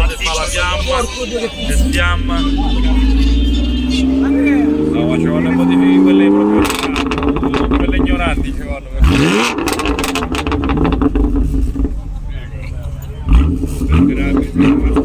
fate fa la fiamma, che sfiamma. No, ci vanno modifiche quelle proprio quelle ignoranti ci vanno. Grazie.